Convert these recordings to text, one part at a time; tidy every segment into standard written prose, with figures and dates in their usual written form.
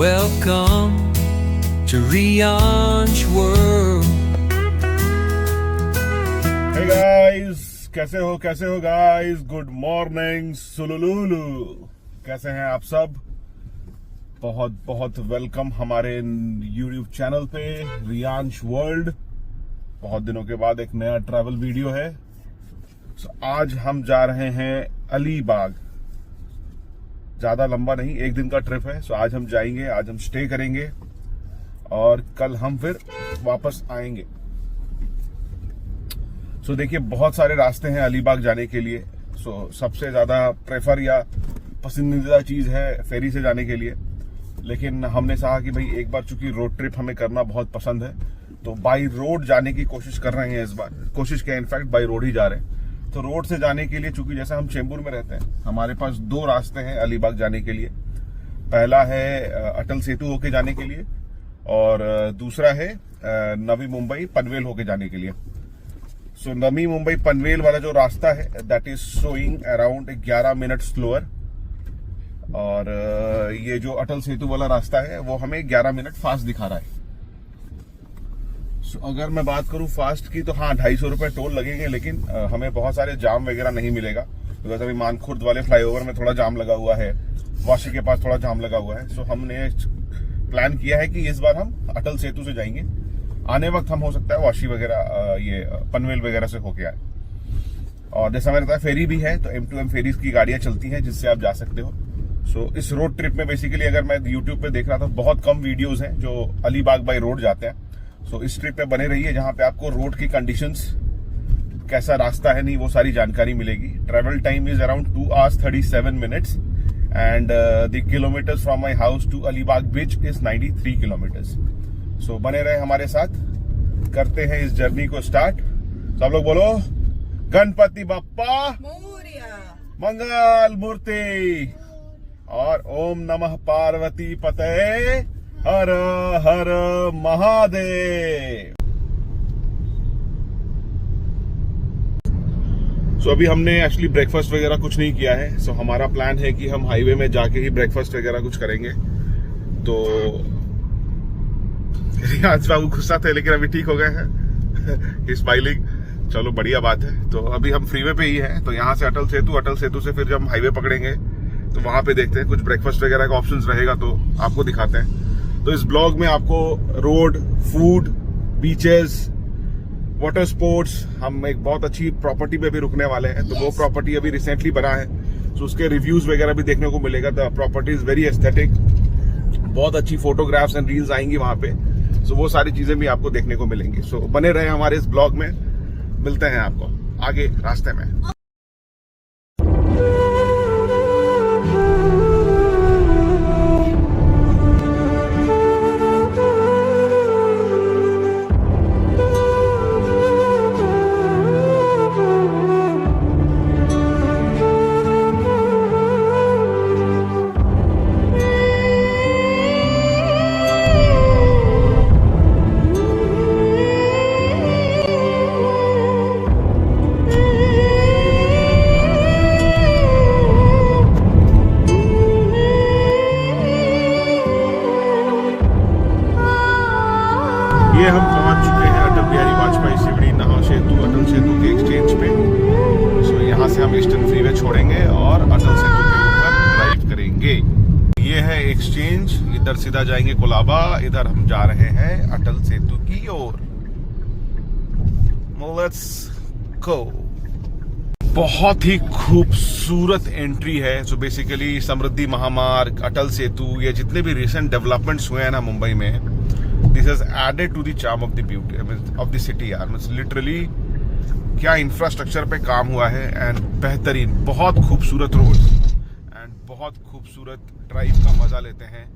Welcome to Rian's World. Hey guys, कैसे हो guys? Good morning, सुलुलुलु। कैसे हैं आप सब? बहुत बहुत वेलकम हमारे YouTube चैनल पे रियांश वर्ल्ड। बहुत दिनों के बाद एक नया ट्रैवल वीडियो है। आज हम जा रहे हैं अलीबाग। ज्यादा लंबा नहीं, एक दिन का ट्रिप है। आज हम जाएंगे, आज हम स्टे करेंगे और कल हम फिर वापस आएंगे। देखिए, बहुत सारे रास्ते हैं अलीबाग जाने के लिए। सबसे ज्यादा प्रेफर या पसंदीदा चीज है फेरी से जाने के लिए, लेकिन हमने कहा कि भाई एक बार चूंकि रोड ट्रिप हमें करना बहुत पसंद है तो बाई रोड जाने की कोशिश कर रहे हैं। इस बार कोशिश किया, इनफैक्ट बाई रोड ही जा रहे हैं। तो रोड से जाने के लिए, चूंकि जैसे हम चेंबूर में रहते हैं, हमारे पास दो रास्ते हैं अलीबाग जाने के लिए। पहला है अटल सेतु होके जाने के लिए और दूसरा है नवी मुंबई पनवेल होके जाने के लिए। नवी मुंबई पनवेल वाला जो रास्ता है that is showing around 11 minute slower, और ये जो अटल सेतु वाला रास्ता है वो हमें 11 मिनट फास्ट दिखा रहा है। अगर मैं बात करूं फास्ट की तो हाँ, 250 रुपए टोल लगेंगे, लेकिन हमें बहुत सारे जाम वगैरह नहीं मिलेगा। बिकॉज अभी मानखुर्द वाले फ्लाईओवर में थोड़ा जाम लगा हुआ है, वाशी के पास थोड़ा जाम लगा हुआ है। हमने प्लान किया है कि इस बार हम अटल सेतु से जाएंगे। आने वक्त हम हो सकता है वाशी वगैरह ये पनवेल वगैरह से होके आए। और जैसा मैंने बताया फेरी भी है, तो M2M फेरीज की गाड़ियां चलती हैं जिससे आप जा सकते हो। इस रोड ट्रिप में बेसिकली अगर मैं यूट्यूब पे देख रहा था, बहुत कम वीडियोस हैं जो अलीबाग बाई रोड जाते हैं। इस ट्रिप पे बने रहिए, जहां पे आपको रोड की कंडीशंस, कैसा रास्ता है, नहीं वो सारी जानकारी मिलेगी। Travel time is around 2 hours 37 minutes and the kilometers from my house to Alibag beach is 93 kilometers. बने रहे हमारे साथ, करते हैं इस जर्नी को स्टार्ट। सब लोग बोलो गणपति बप्पा मोरिया, मंगल मूर्ति, और ओम नमः पार्वती पते हर हर महादेव। अभी हमने एक्चुअली ब्रेकफास्ट वगैरह कुछ नहीं किया है। हमारा प्लान है कि हम हाईवे में जाके ही ब्रेकफास्ट वगैरह कुछ करेंगे। तो रियांश बाबू गुस्सा थे, लेकिन अभी ठीक हो गए हैं स्माइलिंग। चलो बढ़िया बात है। तो अभी हम फ्रीवे पे ही हैं। तो यहाँ से अटल सेतु से फिर जब हम हाईवे पकड़ेंगे तो वहां पे देखते हैं, कुछ ब्रेकफास्ट वगैरह का ऑप्शंस रहेगा तो आपको दिखाते हैं। तो इस ब्लॉग में आपको road, food, beaches, water sports, हम एक बहुत अच्छी प्रॉपर्टी पे भी रुकने वाले हैं। तो वो प्रॉपर्टी अभी रिसेंटली बना है, तो उसके रिव्यूज वगैरह भी देखने को मिलेगा। The property is very aesthetic, बहुत अच्छी फोटोग्राफ्स एंड रील्स आएंगी वहां पे। वो सारी चीजें भी आपको देखने को मिलेंगी। बने रहे हमारे इस ब्लॉग में। मिलते हैं आपको आगे रास्ते में। ये हम पहुंच चुके हैं अटल बिहारी वाजपेयी शिवड़ी नहा सेतु अटल सेतु के एक्सचेंज पे। यहाँ से हम ईस्टर्न फ्रीवे छोड़ेंगे और अटल सेतु के ऊपर ड्राइव करेंगे। ये है एक्सचेंज, इधर सीधा जाएंगे कोलाबा, इधर हम जा रहे हैं अटल सेतु की ओर। Let's go. बहुत ही खूबसूरत एंट्री है। बेसिकली समृद्धि महामार्ग, अटल सेतु, ये जितने भी रिसेंट डेवलपमेंट्स हुए हैं ना मुंबई में, this has added to the charm of the beauty of the city यार। लिटरली क्या इंफ्रास्ट्रक्चर पे काम हुआ है, एंड बेहतरीन, बहुत खूबसूरत रोड एंड बहुत खूबसूरत ड्राइव का मजा लेते हैं।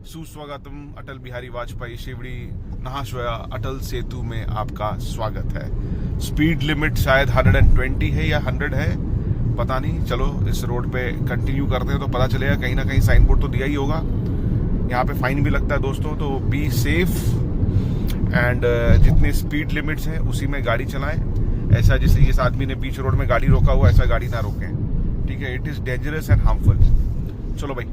सुस्वागतम अटल बिहारी वाजपेयी शिवड़ी नहाशया अटल सेतु में आपका स्वागत है। स्पीड लिमिट शायद 120 है या 100 है, पता नहीं। चलो इस रोड पे कंटिन्यू करते हैं तो पता चलेगा। कहीं ना कहीं साइन बोर्ड तो दिया ही होगा। यहाँ पे फाइन भी लगता है दोस्तों। तो बी सेफ एंड जितनी स्पीड लिमिट्स हैं उसी में गाड़ी चलाएं। ऐसा जैसे इस आदमी ने बीच रोड में गाड़ी रोका हुआ, ऐसा गाड़ी ना रोकें, ठीक है। It is dangerous and harmful. चलो भाई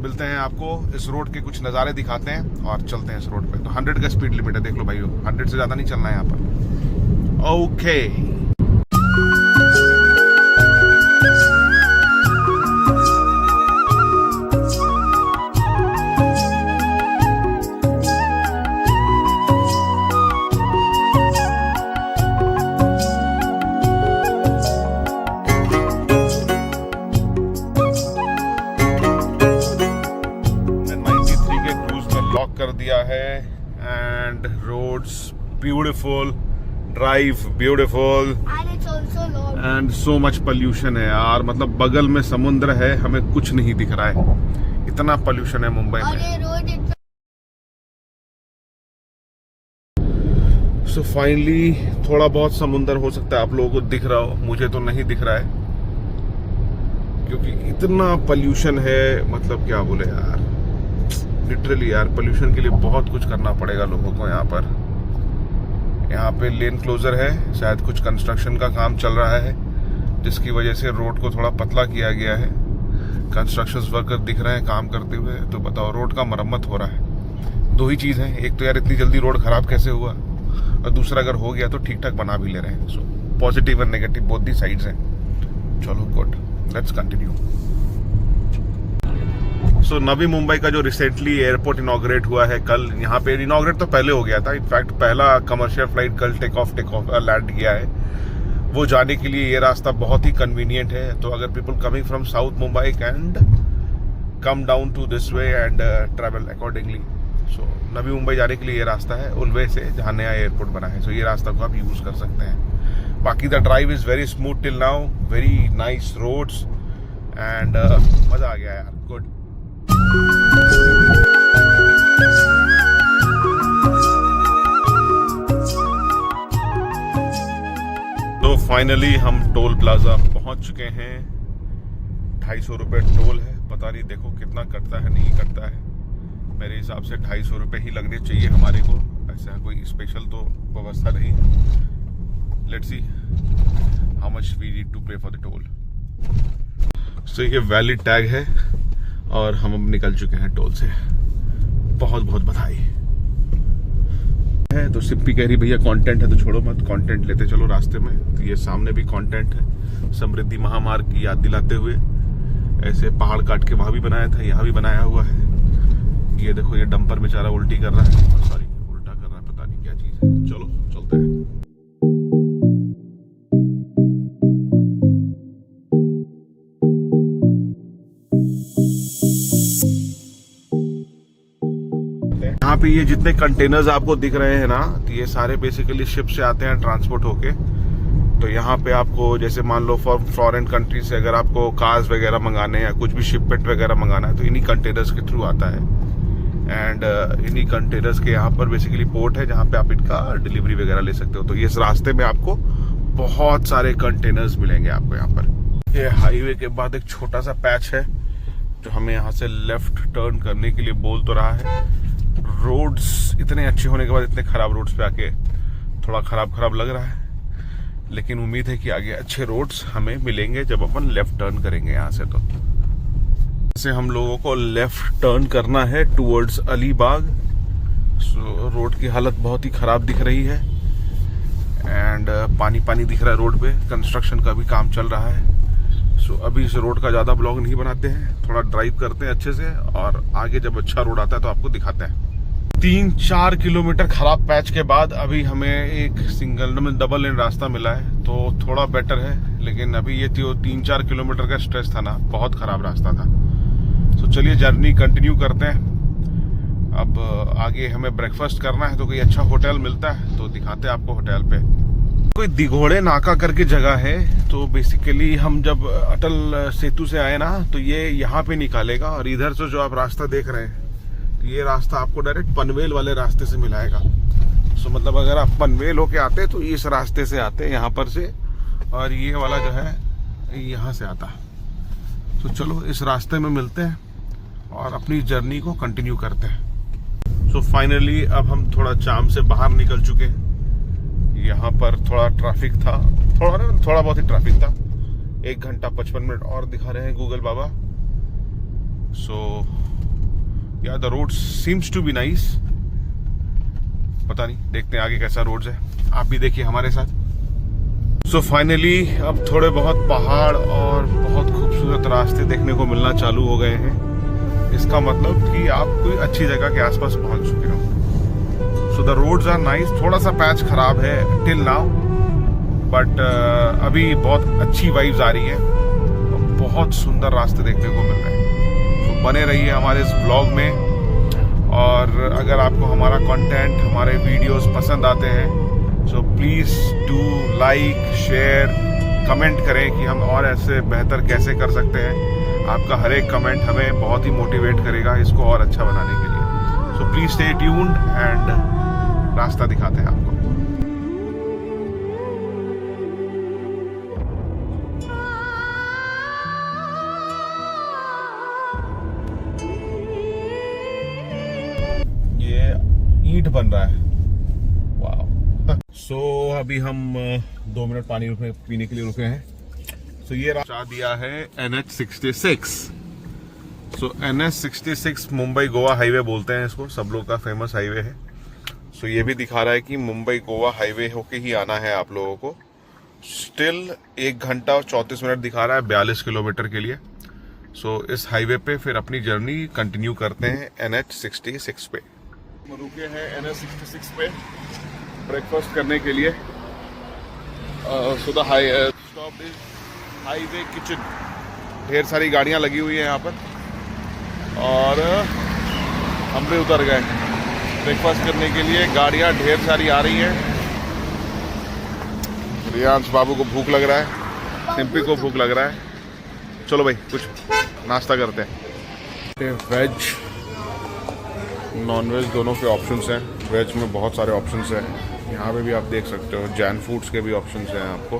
मिलते हैं आपको, इस रोड के कुछ नज़ारे दिखाते हैं और चलते हैं इस रोड पे। तो 100 का स्पीड लिमिट है, देख लो भाई, 100 से ज़्यादा नहीं चलना है यहाँ पर। ओके कर दिया है and roads beautiful, drive beautiful and so much pollution है यार। मतलब बगल में समुद्र है, हमें कुछ नहीं दिख रहा है, इतना पोल्यूशन है मुंबई में। सो फाइनली थोड़ा बहुत समुद्र हो सकता है आप लोगों को दिख रहा हो, मुझे तो नहीं दिख रहा है क्योंकि इतना पोल्यूशन है। मतलब क्या बोले यार, लिटरली यार पोल्यूशन के लिए बहुत कुछ करना पड़ेगा लोगों को। यहाँ पे लेन क्लोजर है, शायद कुछ कंस्ट्रक्शन का काम चल रहा है जिसकी वजह से रोड को थोड़ा पतला किया गया है। कंस्ट्रक्शन वर्कर दिख रहे हैं काम करते हुए, तो बताओ रोड का मरम्मत हो रहा है। दो ही चीज़ है, एक तो यार इतनी जल्दी रोड खराब कैसे हुआ, और दूसरा अगर हो गया तो ठीक ठाक बना भी ले रहे हैं। सो पॉजिटिव और नेगेटिव बोथ दी साइड्स हैं। चलो गुड, लेट्स कंटिन्यू। सो नवी मुंबई का जो रिसेंटली एयरपोर्ट इनॉग्रेट हुआ है कल, यहाँ पे इनॉग्रेट तो पहले हो गया था, इनफैक्ट पहला कमर्शियल फ्लाइट कल टेक ऑफ लैंड किया है। वो जाने के लिए ये रास्ता बहुत ही कन्वीनियंट है। तो अगर people coming from south Mumbai can come down to this way and travel accordingly. So Navi Mumbai जाने के लिए ये रास्ता है उलवे से, जहाँ नया एयरपोर्ट बना है। सो ये रास्ता को आप यूज कर सकते हैं। बाकी the drive is very smooth till now, very nice roads and मजा आ गया यार, गुड। तो फाइनली हम टोल प्लाजा पहुंच चुके हैं। 250 रुपये टोल है, पता नहीं देखो कितना कटता है नहीं कटता है। मेरे हिसाब से 250 रुपये ही लगने चाहिए हमारे को, ऐसा कोई स्पेशल तो व्यवस्था नहीं। Let's see how much we need to pay for the toll. So ये वैलिड टैग है और हम अब निकल चुके हैं टोल से। बहुत बहुत बधाई है। तो सिप्पी कह रही भैया कंटेंट है तो छोड़ो मत, कंटेंट लेते चलो रास्ते में। तो ये सामने भी कंटेंट है, समृद्धि महामार्ग की याद दिलाते हुए। ऐसे पहाड़ काट के वहां भी बनाया था, यहाँ भी बनाया हुआ है। ये देखो ये डंपर बेचारा उल्टी कर रहा है, सॉरी उल्टा कर रहा है, पता नहीं क्या चीज है। चलो चलते हैं। यहाँ पे ये जितने कंटेनर्स आपको दिख रहे हैं ना, तो ये सारे बेसिकली शिप से आते हैं ट्रांसपोर्ट होके। तो यहाँ पे आपको जैसे मान लो फॉरेन कंट्री से अगर आपको कार्स वगैरह मंगाने हैं या कुछ भी शिपमेंट वगैरह मंगाना है तो इन्हीं कंटेनर्स के थ्रू आता है। एंड इन्हीं कंटेनर्स के यहाँ पर बेसिकली पोर्ट है जहाँ पे आप इनका डिलीवरी वगैरह ले सकते हो। तो ये इस रास्ते में आपको बहुत सारे कंटेनर्स मिलेंगे आपको यहाँ पर। ये हाईवे के बाद एक छोटा सा पैच है जो हमें यहाँ से लेफ्ट टर्न करने के लिए बोल तो रहा है। रोड्स इतने अच्छे होने के बाद इतने खराब रोड्स पे आके थोड़ा खराब लग रहा है, लेकिन उम्मीद है कि आगे अच्छे रोड्स हमें मिलेंगे जब अपन लेफ्ट टर्न करेंगे यहाँ से। तो से हम लोगों को लेफ्ट टर्न करना है टुवर्ड्स अलीबाग। रोड की हालत बहुत ही खराब दिख रही है एंड पानी दिख रहा है रोड पे, कंस्ट्रक्शन का भी काम चल रहा है। सो अभी इस रोड का ज़्यादा ब्लॉग नहीं बनाते हैं, थोड़ा ड्राइव करते हैं अच्छे से और आगे जब अच्छा रोड आता है तो आपको दिखाते हैं। 3-4 किलोमीटर खराब पैच के बाद अभी हमें एक सिंगल में डबल लेन रास्ता मिला है, तो थोड़ा बेटर है। लेकिन अभी ये 3-4 किलोमीटर का स्ट्रेच था ना, बहुत खराब रास्ता था। तो चलिए जर्नी कंटिन्यू करते हैं। अब आगे हमें ब्रेकफास्ट करना है, तो कोई अच्छा होटल मिलता है तो दिखाते हैं आपको होटल पे। कोई दिघोड़े नाका करके जगह है, तो बेसिकली हम जब अटल सेतु से आए ना तो ये यहाँ पे निकालेगा और इधर से जो आप रास्ता देख रहे हैं तो ये रास्ता आपको डायरेक्ट पनवेल वाले रास्ते से मिलाएगा। सो मतलब अगर आप पनवेल होके आते तो इस रास्ते से आते यहाँ पर से, और ये वाला जो है यहाँ से आता। तो चलो इस रास्ते में मिलते हैं और अपनी जर्नी को कंटिन्यू करते हैं। सो फाइनली अब हम थोड़ा जाम से बाहर निकल चुके हैं। यहाँ पर थोड़ा ट्रैफिक था, थोड़ा बहुत ही ट्रैफिक था। 1 घंटा 55 मिनट और दिखा रहे हैं गूगल बाबा। सो या the road seems to be nice, पता नहीं, देखते हैं आगे कैसा रोड्स है। आप भी देखिए हमारे साथ। सो फाइनली अब थोड़े बहुत पहाड़ और बहुत खूबसूरत रास्ते देखने को मिलना चालू हो गए हैं। इसका मतलब कि आप कोई अच्छी जगह के आसपास पहुंच चुके हो। So the roads are nice, थोड़ा सा पैच खराब है टिल नाउ, बट अभी बहुत अच्छी वाइब्स आ रही है, बहुत सुंदर रास्ते देखने को मिल रहे हैं। तो बने रहिए हमारे इस ब्लॉग में, और अगर आपको हमारा कंटेंट, हमारे वीडियोस पसंद आते हैं, so please do like, share, comment करें कि हम और ऐसे बेहतर कैसे कर सकते हैं। आपका हर एक कमेंट हमें बहुत ही मोटिवेट करेगा इसको और अच्छा बनाने के लिए। So please stay tuned and रास्ता दिखाते हैं आपको। ईंट बन रहा है, वाह। सो अभी हम 2 मिनट पानी पीने के लिए रुके हैं। सो ये रास्ता दिया है NH66। सो NH66 मुंबई गोवा हाईवे बोलते हैं इसको, सब लोग का फेमस हाईवे है। सो ये भी दिखा रहा है कि मुंबई गोवा हाईवे होके ही आना है आप लोगों को। स्टिल 1 घंटा और 34 मिनट दिखा रहा है 42 किलोमीटर के लिए। सो इस हाईवे पे फिर अपनी जर्नी कंटिन्यू करते हैं NH66 पे। रुके हैं NH66 पे ब्रेकफास्ट करने के लिए। So the stop is highway kitchen. ढेर सारी गाड़ियां लगी हुई है यहाँ पर, और हम भी उतर गए ब्रेकफास्ट करने के लिए। गाड़ियां ढेर सारी आ रही हैं। रियांश बाबू को भूख लग रहा है, सिंपी को भूख लग रहा है। चलो भाई कुछ नाश्ता करते हैं। वेज नॉन वेज दोनों के ऑप्शंस हैं। वेज में बहुत सारे ऑप्शंस हैं, यहाँ पे भी आप देख सकते हो। जैन फूड्स के भी ऑप्शंस हैं आपको।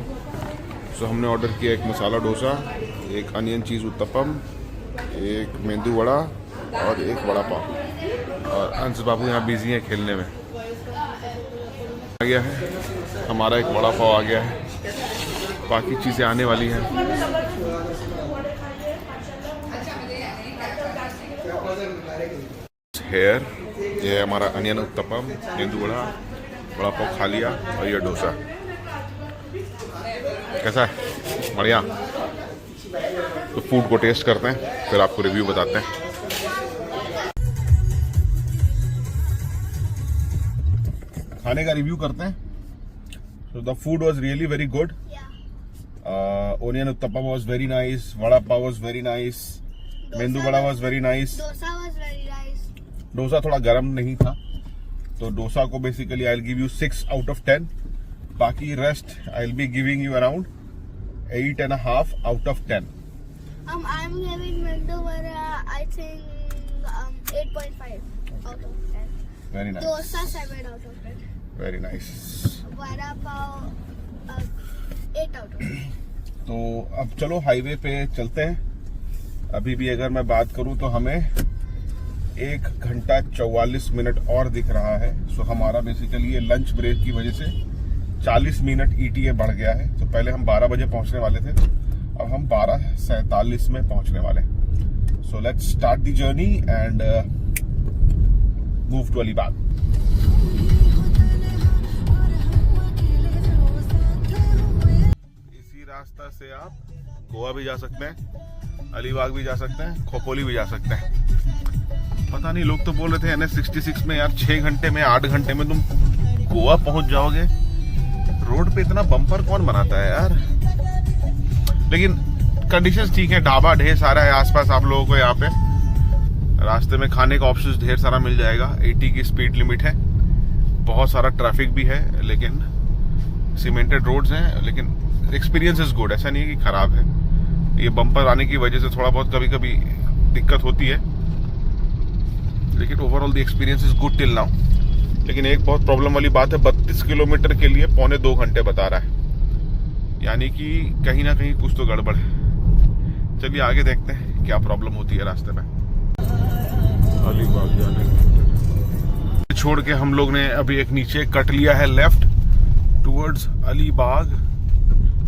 सो हमने ऑर्डर किया एक मसाला डोसा, एक अनियन चीज़ उत्तपम, एक मेंदू वड़ा और एक वड़ा पाव। और अंश बाबू यहाँ बिजी हैं खेलने में। आ गया है हमारा एक वड़ा पाव आ गया है, बाकी चीज़ें आने वाली हैं। हेयर ये हमारा अनियन उत्तपम, मेंदू वड़ा, वड़ा पाव खा लिया, और ये डोसा कैसा है? बढ़िया। तो फूड को टेस्ट करते हैं, फिर आपको रिव्यू बताते हैं। खाने का रिव्यू करते हैं। So the food was really very good. Onion uttapam was very nice, vada pav was very nice, medu vada was very nice, dosa थोड़ा गर्म नहीं था, तो डोसा को basically I will give you 6 out of 10। बाकी rest I will be giving you around 8.5 out of 10। I'm giving Mendo Vada, I think 8.5 out of 10. Very nice. Dosa 7 out of 10. Very nice. Vada pav 8 out of 10. तो अब चलो highway पे चलते हैं। अभी भी अगर मैं बात करूं तो हमें 1 घंटा 44 मिनट और दिख रहा है। सो हमारा बेसिकली ये लंच ब्रेक की वजह से 40 मिनट ETA बढ़ गया है। तो पहले हम 12 बजे पहुंचने वाले थे, अब हम 12:47 में पहुंचने वाले। So let's start the journey and move to Alibag. इसी रास्ता से आप गोवा भी जा सकते हैं, अलीबाग भी जा सकते हैं, खोपोली भी जा सकते हैं। पता नहीं, लोग तो बोल रहे थे NH66 में यार 6 घंटे में 8 घंटे में तुम गोवा पहुंच जाओगे। रोड पे इतना बम्पर कौन बनाता है यार। लेकिन कंडीशंस ठीक है, ढाबा ढेर सारा है आसपास आप लोगों को। यहाँ पे रास्ते में खाने का ऑप्शंस ढेर सारा मिल जाएगा। 80 की स्पीड लिमिट है, बहुत सारा ट्रैफिक भी है, लेकिन सीमेंटेड रोड्स हैं। लेकिन एक्सपीरियंस इज गुड, ऐसा नहीं है कि खराब है। ये बम्पर आने की वजह से थोड़ा बहुत कभी कभी दिक्कत होती है, लेकिन overall the experience is good till now. लेकिन एक बहुत प्रॉब्लम वाली बात है, 32 किलोमीटर के लिए 2.25 घंटे बता रहा है, यानी कि कहीं ना कहीं कुछ तो गड़बड़ है। चलिए आगे देखते हैं क्या प्रॉब्लम होती है रास्ते में। अलीबाग जाने छोड़ के हम लोग ने अभी एक नीचे कट लिया है लेफ्ट टुवर्ड्स अलीबाग।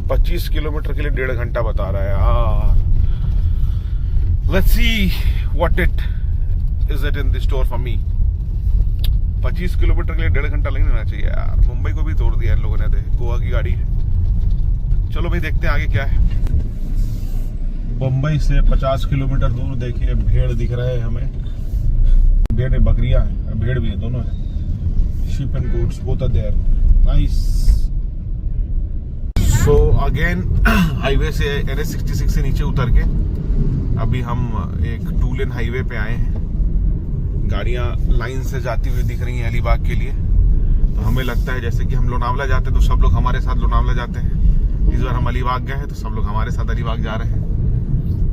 25 किलोमीटर के लिए 1.5 घंटा बता रहा है यार। Let's see what it is it in the store for me. 25 kilometre के लिए 1.5 घंटा नहीं लेना चाहिए यार। मुंबई को भी तोड़ दिया इन लोगों ने। गोवा की गाड़ी है। चलो भाई देखते हैं आगे क्या है। मुंबई से 50 किलोमीटर दूर देखिए भेड़ दिख रहा है हमें। भेड़ में बकरियां हैं, भेड़ भी है, दोनों है। Sheep and goats both are there. Nice. So again highway से NH66 से नीचे उतर के अभी हम एक 2 लेन हाईवे पे आए हैं। गाड़ियां लाइन से जाती हुई दिख रही हैं अलीबाग के लिए। तो हमें लगता है जैसे कि हम लोनावला जाते हैं तो सब लोग हमारे साथ लोनावला जाते हैं। इस बार हम अलीबाग गए हैं तो सब लोग हमारे साथ अलीबाग जा रहे हैं।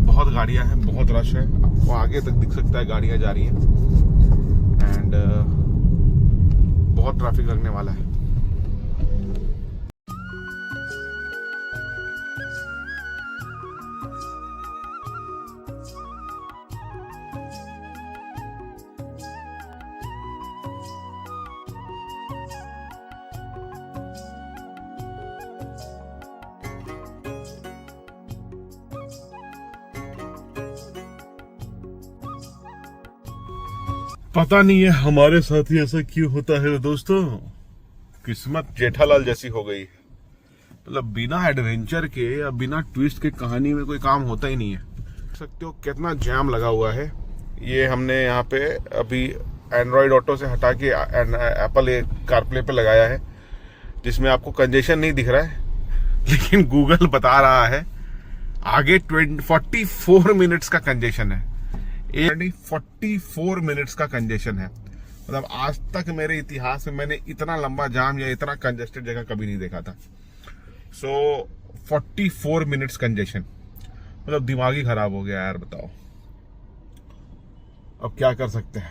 बहुत गाड़ियां हैं, बहुत रश है। आपको आगे तक दिख सकता है गाड़ियां जा रही हैं एंड बहुत ट्रैफिक लगने वाला है। पता नहीं है हमारे साथ ही ऐसा क्यों होता है दोस्तों। किस्मत जेठालाल जैसी हो गई। मतलब बिना एडवेंचर के या बिना ट्विस्ट के कहानी में कोई काम होता ही नहीं है। देख सकते हो कितना जाम लगा हुआ है। ये हमने यहाँ पे अभी एंड्रॉयड ऑटो से हटा के एप्पल कारप्ले पे लगाया है, जिसमें आपको कंजेशन नहीं दिख रहा है, लेकिन गूगल बता रहा है आगे 44 मिनट्स का कंजेशन है। 44 मिनट्स का कंजेशन है। मतलब आज तक मेरे इतिहास में मैंने इतना लंबा जाम या इतना कंजेस्टेड जगह कभी नहीं देखा था। सो 44 मिनट्स कंजेशन, मतलब दिमाग ही खराब हो गया यार। बताओ अब क्या कर सकते हैं।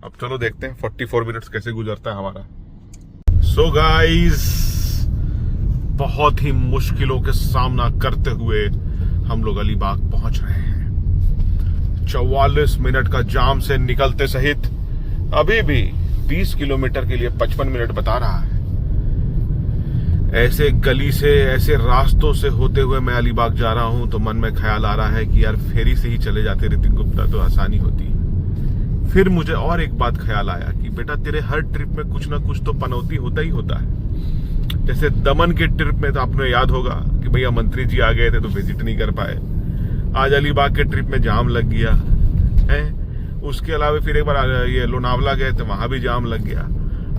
अब चलो देखते हैं 44 मिनट्स कैसे गुजरता है हमारा। सो गाइस, बहुत ही मुश्किलों के सामना करते हुए हम लोग अलीबाग पहुंच रहे हैं। 44 मिनट का जाम से निकलते सहित अभी भी 20 किलोमीटर के लिए 55 मिनट बता रहा है। ऐसे गली से, ऐसे रास्तों से होते हुए मैं अलीबाग जा रहा हूं तो मन में ख्याल आ रहा है कि यार फेरी से ही चले जाते ऋतिक गुप्ता तो आसानी होती। फिर मुझे और एक बात ख्याल आया कि बेटा तेरे हर ट्रिप में कुछ ना कुछ तो पनौती होता ही होता है। जैसे दमन के ट्रिप में तो आपने याद होगा कि भैया मंत्री जी आ गए थे तो विजिट नहीं कर पाए। आज अलीबाग के ट्रिप में जाम लग गया है। उसके अलावा फिर एक बार ये लोनावला गए तो वहां भी जाम लग गया।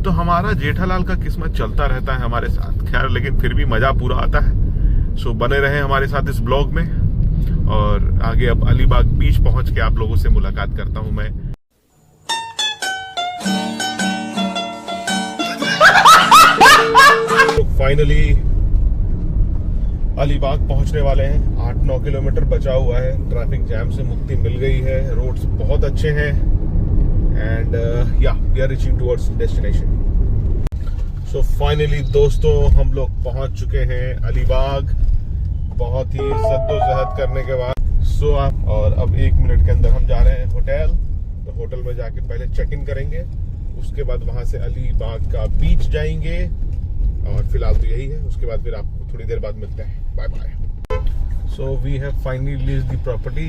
तो हमारा जेठालाल का किस्मत चलता रहता है हमारे साथ। खैर लेकिन फिर भी मजा पूरा आता है। सो बने रहे हमारे साथ इस ब्लॉग में। और आगे अब अलीबाग बीच पहुंच के आप लोगों से मुलाकात करता हूं मैं। फाइनली अलीबाग पहुंचने वाले हैं। 8-9 किलोमीटर बचा हुआ है। ट्रैफिक जैम से मुक्ति मिल गई है। रोड्स बहुत अच्छे हैं and we are reaching towards destination. So finally दोस्तों हम लोग पहुंच चुके हैं अलीबाग, बहुत ही जद्दोजहद करने के बाद। और अब 1 मिनट के अंदर हम जा रहे हैं होटल। तो होटल में जाके पहले चेक इन करेंगे, उसके बाद वहां से अलीबाग का बीच जाएंगे और फिलहाल तो यही है। उसके बाद फिर आपको थोड़ी देर बाद मिलते हैं। Bye bye. So we have finally leased the property.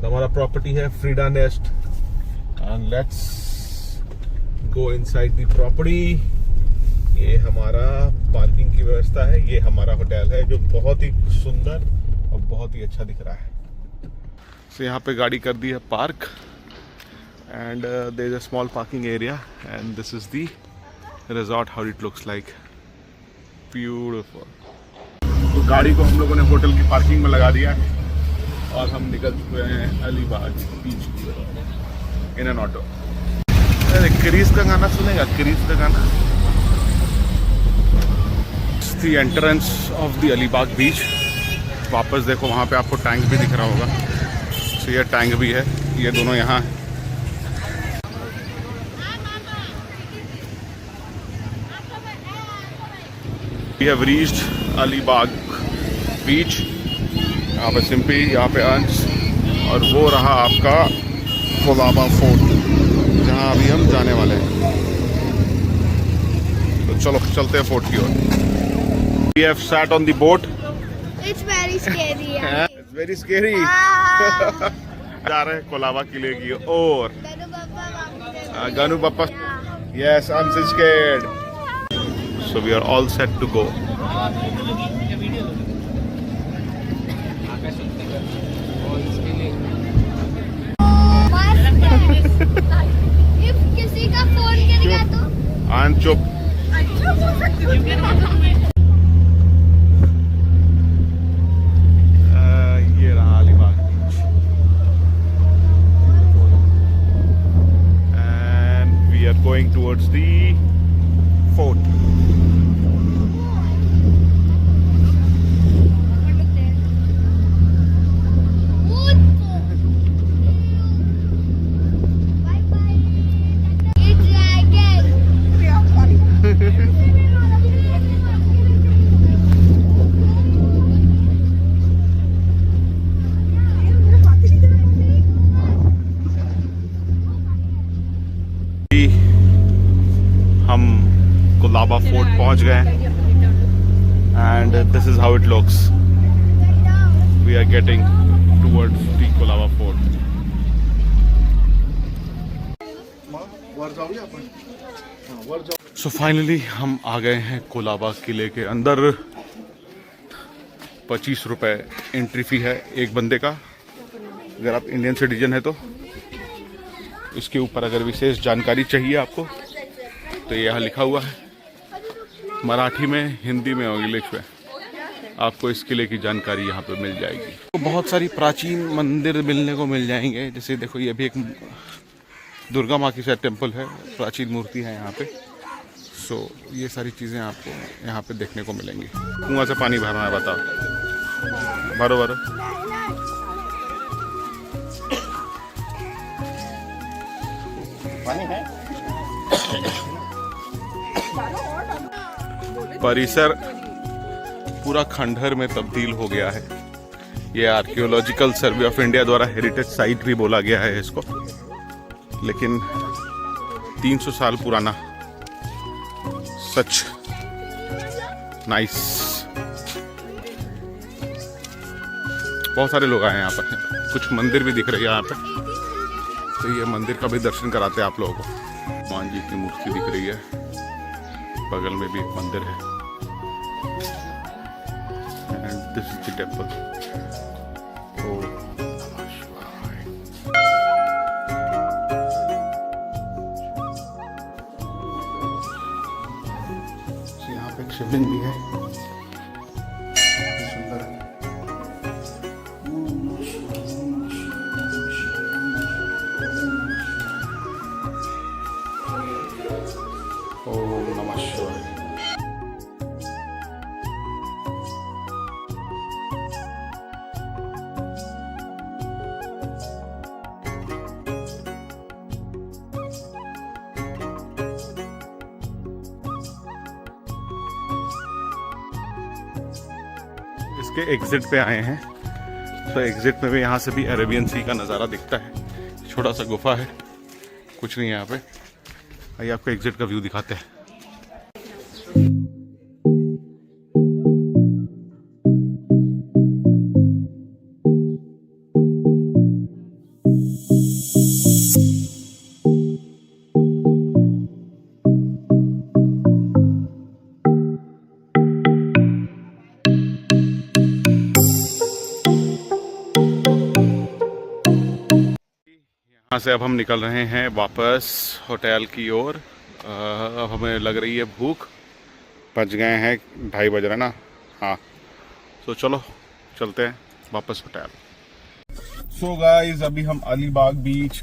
हमारा प्रॉपर्टी है Frida nest and let's go inside the property. ये हमारा पार्किंग की व्यवस्था है। ये हमारा होटल है जो बहुत ही सुंदर और बहुत ही अच्छा दिख रहा है। सो यहाँ पे गाड़ी कर दी है park and there is a small parking area and this is the resort how it looks like. Beautiful. तो गाड़ी को हम लोगों ने होटल की पार्किंग में लगा दिया है और हम निकल चुके हैं अलीबाग बीच की ओर इन एन ऑटो। अरे क्रीज का गाना सुनेगा? क्रीज का गाना। The entrance of the Alibag beach. वापस देखो वहाँ पे आपको टैंक भी दिख रहा होगा। तो ये टैंक भी है, ये दोनों यहाँ है। We have reached अलीबाग बीच। यहाँ पे सिंपी, यहाँ पे अंश और वो रहा आपका कोलाबा फोर्ट जहाँ अभी हम जाने वाले हैं। तो चलो चलते हैं फोर्ट की ओर। We have sat on the boat. It's very scary. It's very scary. जा रहे हैं कोलाबा किले की और गनु पापा yes I am scared so we are all set to go किसी का फोन करेगा तो आन चुप ये रहा Alibag beach and we are going towards the fort हम कोलाबा फोर्ट पहुंच गए and this is how it looks we are getting towards the Kolaba fort so finally हम आ गए हैं कोलाबा किले के अंदर 25 रुपए एंट्री फी है एक बंदे का अगर आप इंडियन सिटीजन है तो इसके ऊपर अगर विशेष जानकारी चाहिए आपको तो ये यहाँ लिखा हुआ है मराठी में हिंदी में और इंग्लिश में आपको इस किले की जानकारी यहाँ पे मिल जाएगी तो बहुत सारी प्राचीन मंदिर मिलने को मिल जाएंगे जैसे देखो ये भी एक दुर्गा माँ की शायद टेम्पल है प्राचीन मूर्ति है यहाँ पे सो ये सारी चीज़ें आपको यहाँ पे देखने को मिलेंगी कुआं से पानी भरना है बताओ भरो भरो पानी है परिसर पूरा खंडहर में तब्दील हो गया है ये आर्कियोलॉजिकल सर्वे ऑफ इंडिया द्वारा हेरिटेज साइट भी बोला गया है इसको लेकिन 300 साल पुराना सच नाइस बहुत सारे लोग आए हैं यहाँ पर कुछ मंदिर भी दिख रही है यहाँ पे तो ये मंदिर का भी दर्शन कराते हैं आप लोगों को हनुमान जी की मूर्ति दिख रही है बगल में भी एक मंदिर है and this is the temple यहाँ पे एक शिवलिंग भी है सुंदर है ओम नमः शिवाय इसके एग्जिट पे आए हैं तो एग्जिट में भी यहाँ से भी अरेबियन सी का नज़ारा दिखता है छोटा सा गुफा है कुछ नहीं है यहाँ पे आइए आपको एग्जिट का व्यू दिखाते हैं यहाँ से अब हम निकल रहे हैं वापस होटल की ओर अब हमें लग रही है भूख बज गए हैं 2:30 बज रहे ना हाँ तो चलो चलते हैं वापस होटल सो गाइस अभी हम अलीबाग बीच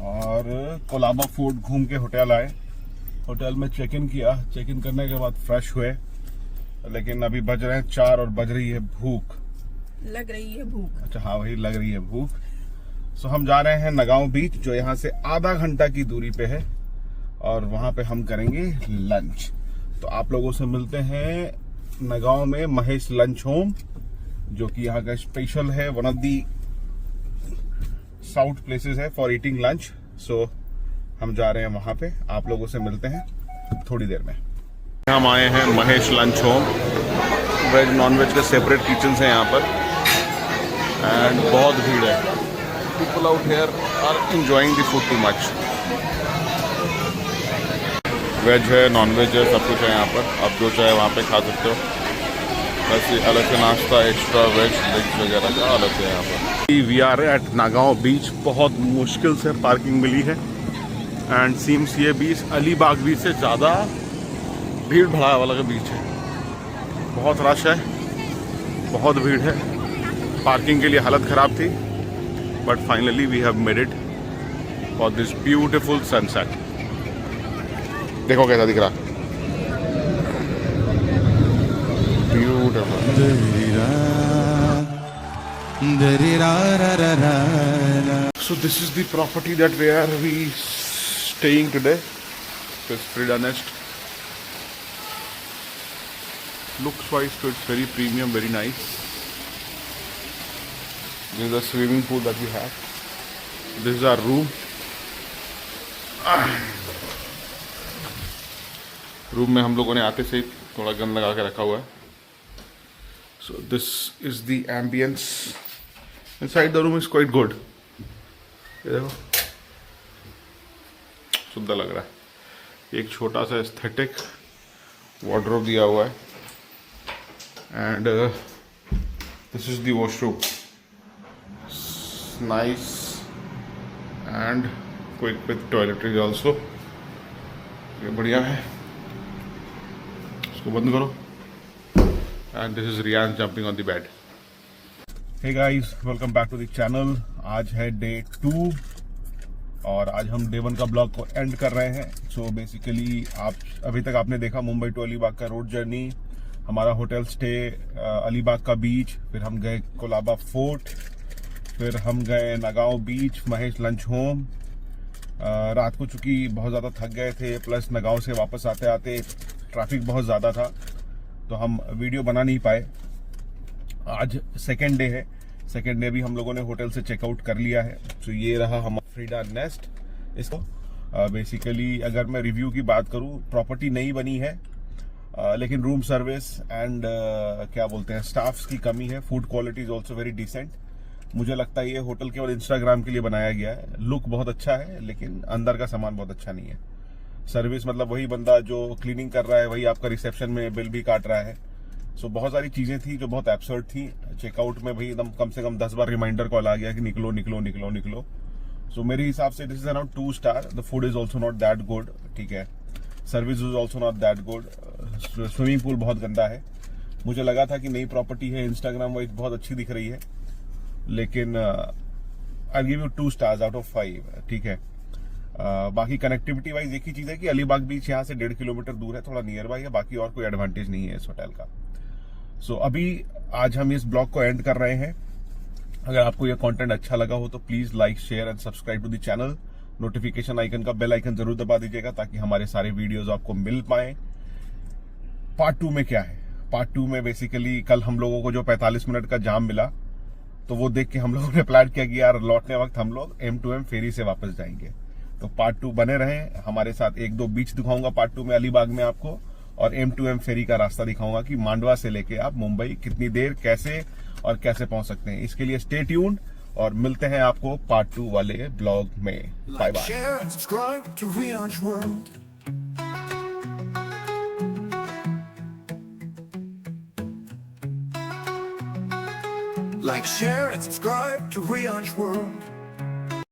और कोलाबा फोर्ट घूम के होटल आए होटल में चेक इन किया चेक इन करने के बाद फ्रेश हुए लेकिन अभी बज रहे हैं 4 और बज रही है भूख लग रही है भूख अच्छा हाँ वही लग रही है भूख सो हम जा रहे हैं नगांव बीच जो यहाँ से आधा घंटा की दूरी पे है और वहां पे हम करेंगे लंच तो आप लोगों से मिलते हैं नगांव में महेश लंच होम जो कि यहाँ का स्पेशल है one of the south places है फॉर ईटिंग लंच सो हम जा रहे हैं वहां पे आप लोगों से मिलते हैं थोड़ी देर में हम आए हैं Mahesh lunch home veg non veg के सेपरेट किचन हैं यहाँ पर एंड बहुत भीड़ है people out here are enjoying the food too much. Veg है, नॉन वेज है, सब कुछ है यहाँ पर. आप जो चाहे वहाँ पे खा सकते हो. वैसे अलग से नाश्ता, एक्स्ट्रा वेज लेग्स वगैरह का अलग से यहाँ पर. वी आर एट नागांव बीच. बहुत मुश्किल से पार्किंग मिली है एंड सीम्स ये बीच अलीबाग बीच से ज़्यादा भीड़ भड़ा वाला का बीच है. बहुत रश है, बहुत भीड़ है. पार्किंग के लिए हालत ख़राब थी but finally we have made it for this beautiful sunset. देखो कैसा दिख रहा. So this is the property that where we staying today. This Frida Nest. Looks wise, so it's very premium, very nice. This is the swimming pool that we have. This is our room. Room में हम लोगों ने आते से थोड़ा gun लगा के रखा हुआ है. So this is the ambience inside the room. Is quite good. ये देखो सुंदर लग रहा है. एक छोटा सा एस्थेटिक वार्डरोब दिया हुआ है and this is the washroom. Nice and quick with toiletries also. ये बढ़िया है. इसको बंद करो. And this is Riyan jumping on the bed. Hey guys, welcome back to the channel. आज है डे 2 और आज हम डे 1 का ब्लॉग को एंड कर रहे हैं. सो बेसिकली आप अभी तक आपने देखा मुंबई टू अलीबाग का रोड जर्नी, हमारा होटल स्टे, अलीबाग का बीच, फिर हम गए कोलाबा फोर्ट, फिर हम गए नागांव बीच, महेश लंच होम. रात को चूंकि बहुत ज़्यादा थक गए थे, प्लस नागांव से वापस आते आते ट्रैफिक बहुत ज़्यादा था तो हम वीडियो बना नहीं पाए. आज सेकेंड डे है. सेकेंड डे भी हम लोगों ने होटल से चेकआउट कर लिया है. तो ये रहा हमारा फ्रीडा नेस्ट. इसको बेसिकली अगर मैं रिव्यू की बात करूं, प्रॉपर्टी नई बनी है लेकिन रूम सर्विस एंड क्या बोलते हैं स्टाफ्स की कमी है. Food quality is also very decent. मुझे लगता है ये होटल केवल इंस्टाग्राम के लिए बनाया गया है. लुक बहुत अच्छा है लेकिन अंदर का सामान बहुत अच्छा नहीं है. सर्विस मतलब वही बंदा जो क्लीनिंग कर रहा है वही आपका रिसेप्शन में बिल भी काट रहा है. सो बहुत सारी चीजें थी जो बहुत एब्सर्ड थी. चेकआउट में भाई एकदम कम से कम 10 बार रिमाइंडर कॉल आ गया कि निकलो निकलो निकलो निकलो. सो मेरे हिसाब से this is around 2 star. The food is also not that good. ठीक है, service is also not that good. Swimming pool बहुत गंदा है. मुझे लगा था कि नई प्रॉपर्टी है, इंस्टाग्राम वाइज बहुत अच्छी दिख रही है, लेकिन I give you 2 stars out of 5. ठीक है. बाकी कनेक्टिविटी वाइज एक ही चीज है कि अलीबाग बीच यहाँ से 1.5 किलोमीटर दूर है, थोड़ा नियर बाय है. बाकी और कोई एडवांटेज नहीं है इस होटल का. सो अभी आज हम इस ब्लॉग को एंड कर रहे हैं. अगर आपको यह कंटेंट अच्छा लगा हो तो please like, share and subscribe to the channel. Notification icon का बेल आइकन जरूर दबा दीजिएगा ताकि हमारे सारे वीडियोज आपको मिल पाए. पार्ट 2 में क्या है? पार्ट 2 में बेसिकली कल हम लोगों को जो 45 मिनट का जाम मिला तो वो देख के हम लोगों ने प्लान किया कि यार लौटने वक्त हम लोग M2M फेरी से वापस जाएंगे. तो पार्ट 2 बने रहें हमारे साथ. 1-2 बीच दिखाऊंगा पार्ट 2 में अलीबाग में आपको, और M2M फेरी का रास्ता दिखाऊंगा कि मांडवा से लेके आप मुंबई कितनी देर, कैसे और कैसे पहुंच सकते हैं. इसके लिए स्टे ट्यून्ड और मिलते हैं आपको पार्ट 2 वाले ब्लॉग में. Bye bye. Share and subscribe to Rian's World. Like, share and subscribe to Rian's World.